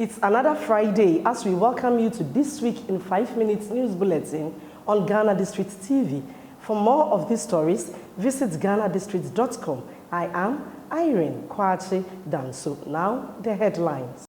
It's another Friday as we welcome you to This Week in 5 Minutes News Bulletin on Ghanadistricts TV. For more of these stories, visit Ghanadistricts.com. I am Irene Kwachi Danso. Now, the headlines.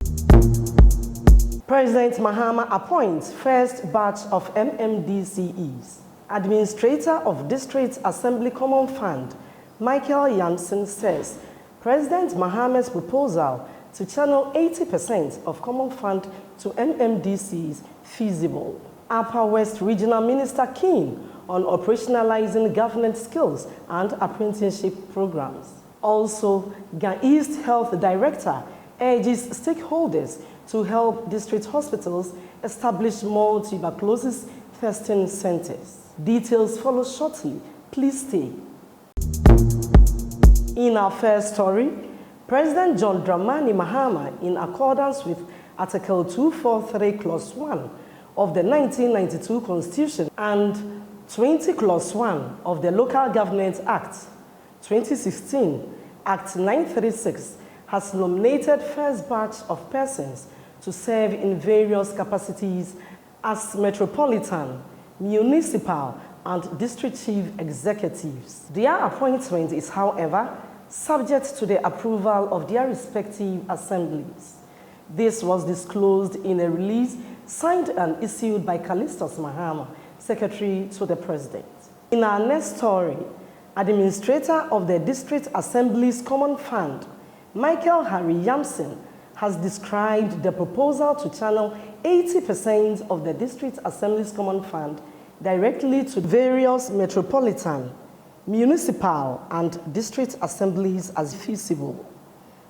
President Mahama appoints first batch of MMDCEs. Administrator of District Assembly Common Fund, Michael Jansen, says President Mahama's proposal to channel 80% of Common Fund to MMDC is feasible. Upper West Regional Minister keen on operationalizing governance skills and apprenticeship programs. Also, Ghana East Health Director urges stakeholders to help district hospitals establish more tuberculosis testing centers. Details follow shortly. Please stay. In our first story, President John Dramani Mahama, in accordance with Article 243, Clause 1 of the 1992 Constitution and 20 Clause 1 of the Local Government Act 2016, Act 936, has nominated first batch of persons to serve in various capacities as metropolitan, municipal, and district chief executives. Their appointment is, however, subject to the approval of their respective assemblies. This was disclosed in a release signed and issued by Callistus Mahama, Secretary to the President. In our next story, Administrator of the District Assembly's Common Fund, Michael Harry Jansen, has described the proposal to channel 80% of the District Assembly's Common Fund directly to various metropolitan, municipal, and district assemblies as feasible.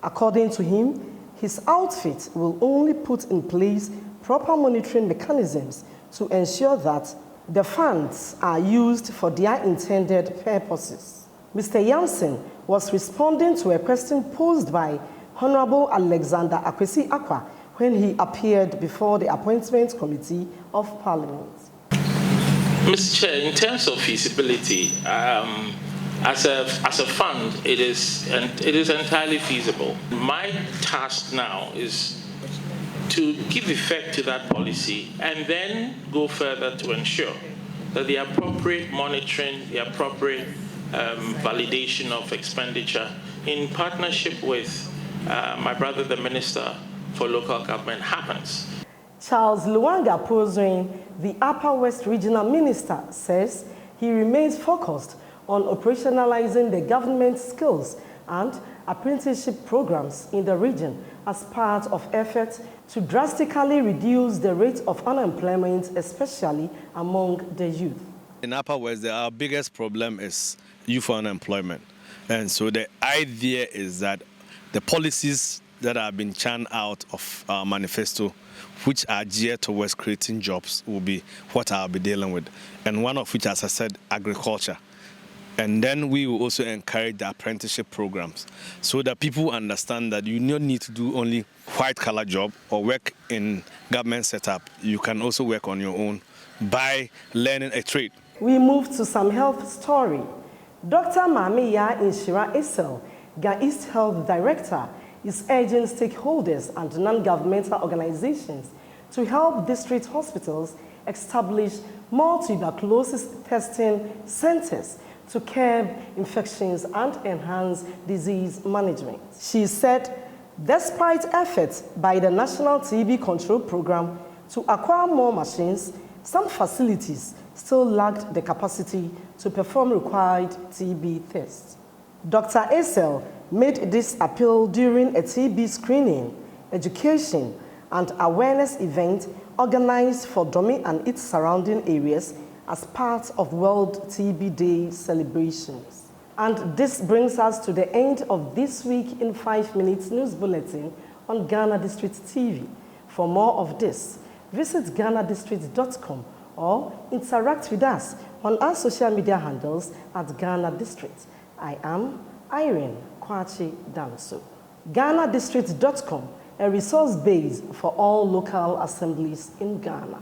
According to him, his outfit will only put in place proper monitoring mechanisms to ensure that the funds are used for their intended purposes. Mr. Jansen was responding to a question posed by Honorable Alexander Akwesi Akwa when he appeared before the Appointments Committee of Parliament. Mr. Chair, in terms of feasibility, as a fund, it is entirely feasible. My task now is to give effect to that policy and then go further to ensure that the appropriate monitoring, the appropriate validation of expenditure in partnership with my brother, the Minister for Local Government, happens. Charles Luanga Pozwin, the Upper West Regional Minister, says he remains focused on operationalizing the government skills and apprenticeship programs in the region as part of efforts to drastically reduce the rate of unemployment, especially among the youth. In Upper West, our biggest problem is youth unemployment. And so the idea is that the policies that have been churned out of our manifesto, which are geared towards creating jobs, will be what I'll be dealing with. And one of which, as I said, agriculture. And then we will also encourage the apprenticeship programs so that people understand that you don't need to do only white-collar job or work in government setup. You can also work on your own by learning a trade. We move to some health story. Dr. Mamiya Inshira Esel, Ghana East Health Director, is urging stakeholders and non-governmental organizations to help district hospitals establish more tuberculosis testing centers to curb infections and enhance disease management. She said, despite efforts by the National TB Control Program to acquire more machines, some facilities still lacked the capacity to perform required TB tests. Dr. Esel made this appeal during a TB screening, education, and awareness event organized for Domi and its surrounding areas as part of World TB Day celebrations. And this brings us to the end of This Week in 5 Minutes News Bulletin on Ghanadistricts TV. For more of this, visit Ghanadistricts.com or interact with us on our social media handles at Ghanadistricts. I am Irene Kwachi Danso. Ghanadistricts.com, a resource base for all local assemblies in Ghana.